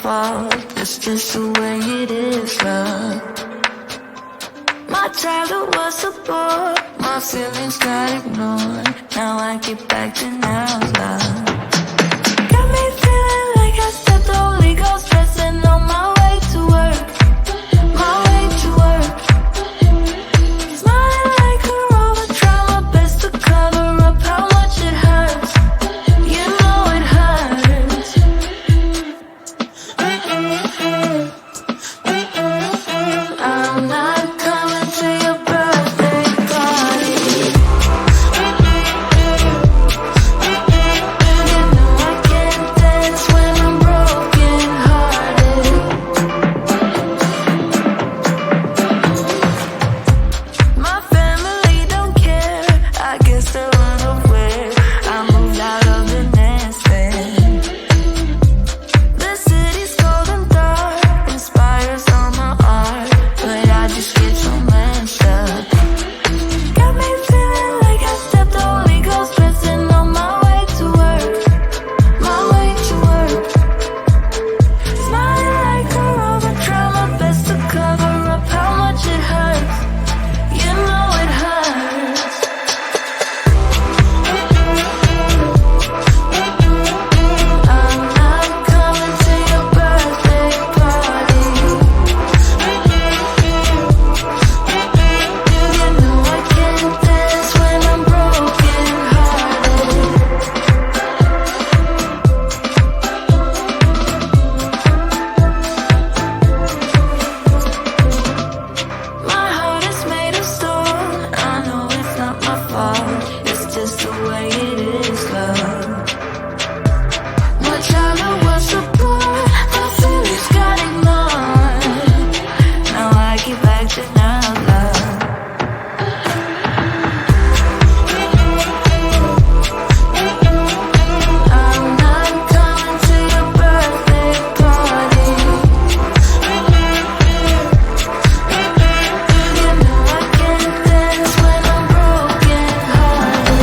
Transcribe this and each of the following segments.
fault. It's just the way it is, love. My childhood was a bore. My feelings got ignored. Now I get back to now, love. Got me feeling like I stepped on legal stressing on my way to work. My way to work. Smiling like a robot, try my best to cover up how much it hurts. You know it hurts. I'm not coming to your birthday party. You know I can't dance when I'm broken hearted. My family don't care, I guess they're unaware. I moved out of the nest then. The city's cold and dark, inspires all my art, but I just get so messed up. Got me feeling like I stepped on legal stressing on my way to work. My way to work. Smiling like a robot, try my best to cover up how much it hurts. You know it hurts. I'm not coming to your birthday party. You know I can't dance when I'm broken hearted. My heart is made of stone. I know it's not my fault. It's just the way it is, love. My childhood was a bore. My feelings got ignored. Now I get back to now, love. I'm not coming to your birthday party. You know I can't dance when I'm broken hearted.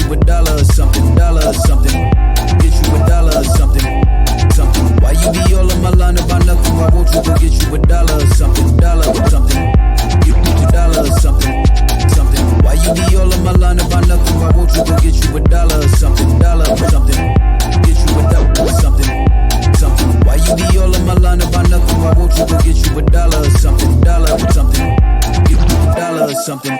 you a dollar or something, dollar or something. Get you a dollar or something, something. Why you be all on my line about nothing? Why won't you go get you a dollar or something, dollar or something? Get you a dollar or something, something. Why you be all on my line about nothing? Why won't you go get you a dollar or something, dollar or something? Get you a dollar or something, something. Why you be all on my line about nothing? Why won't you go get you a dollar or something, dollar or something? Get you a dollar or something.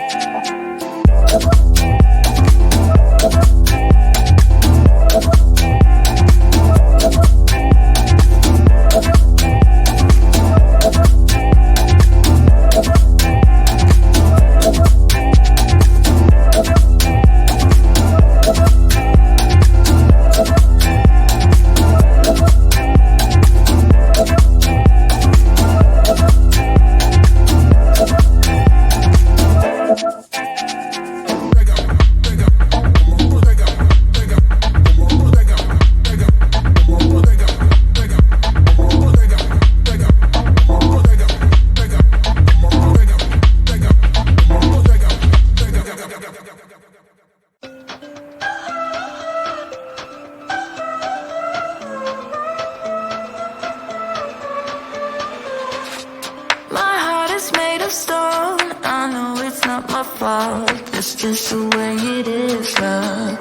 It's just the way it is, love.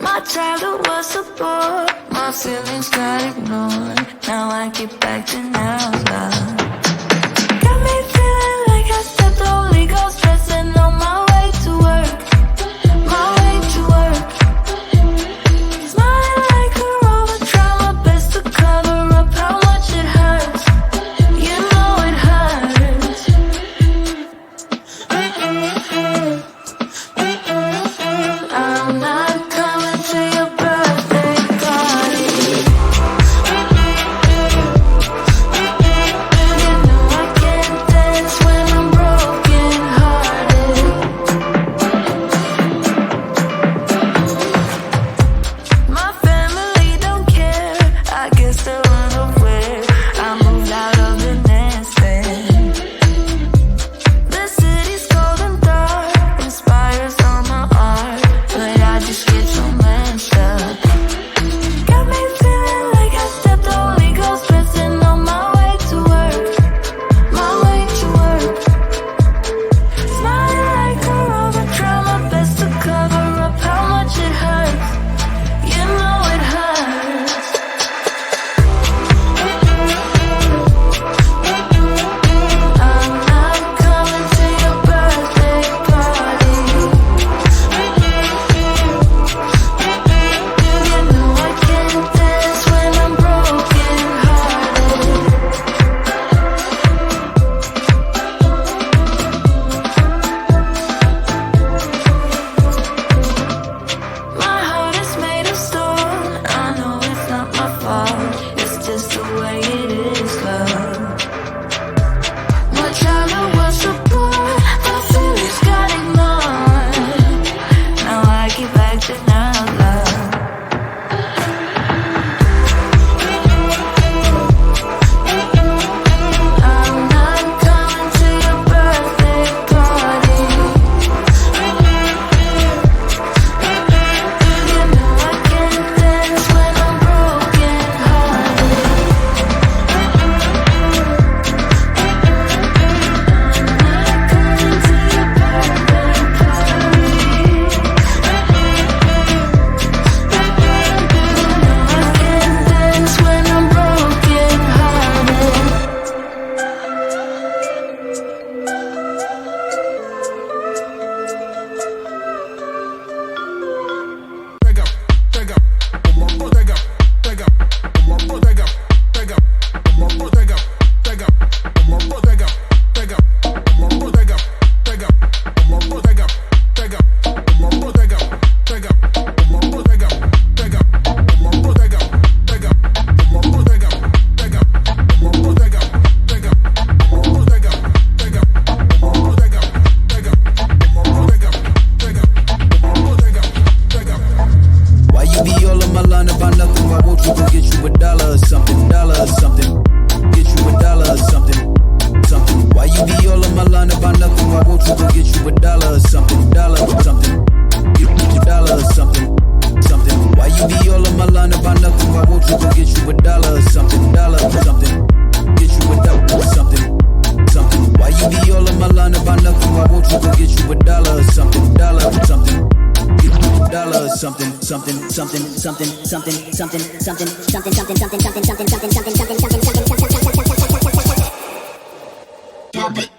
My childhood was a bore, my feelings got ignored. Now I get back to now, love. Got me feeling like I stepped on legal stressing on my way to work, my way to work. Smiling like a robot, try my best to cover up how much it hurts. You know it hurts. I'm not coming to your birthday party. dollar or something, something, something, something, something, something, something, something, something, something, something, something, something, something, something, something. Drop it.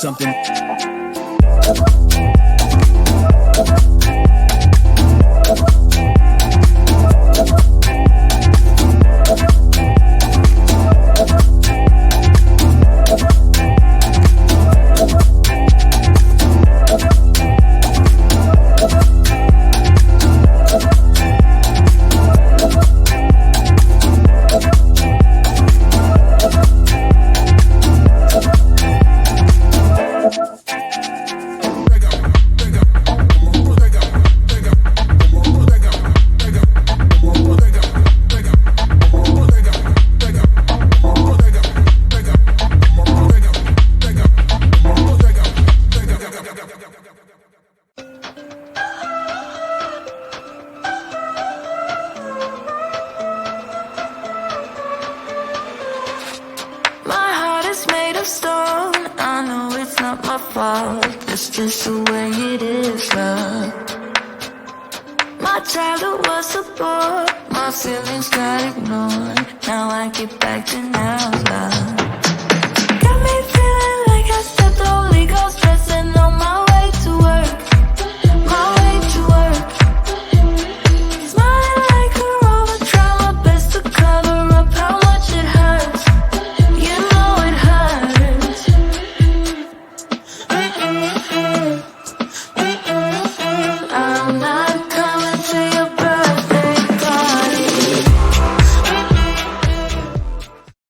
Something. It's just the way it is, love. My childhood was a bore, my feelings got ignored. Now I get back to now, love.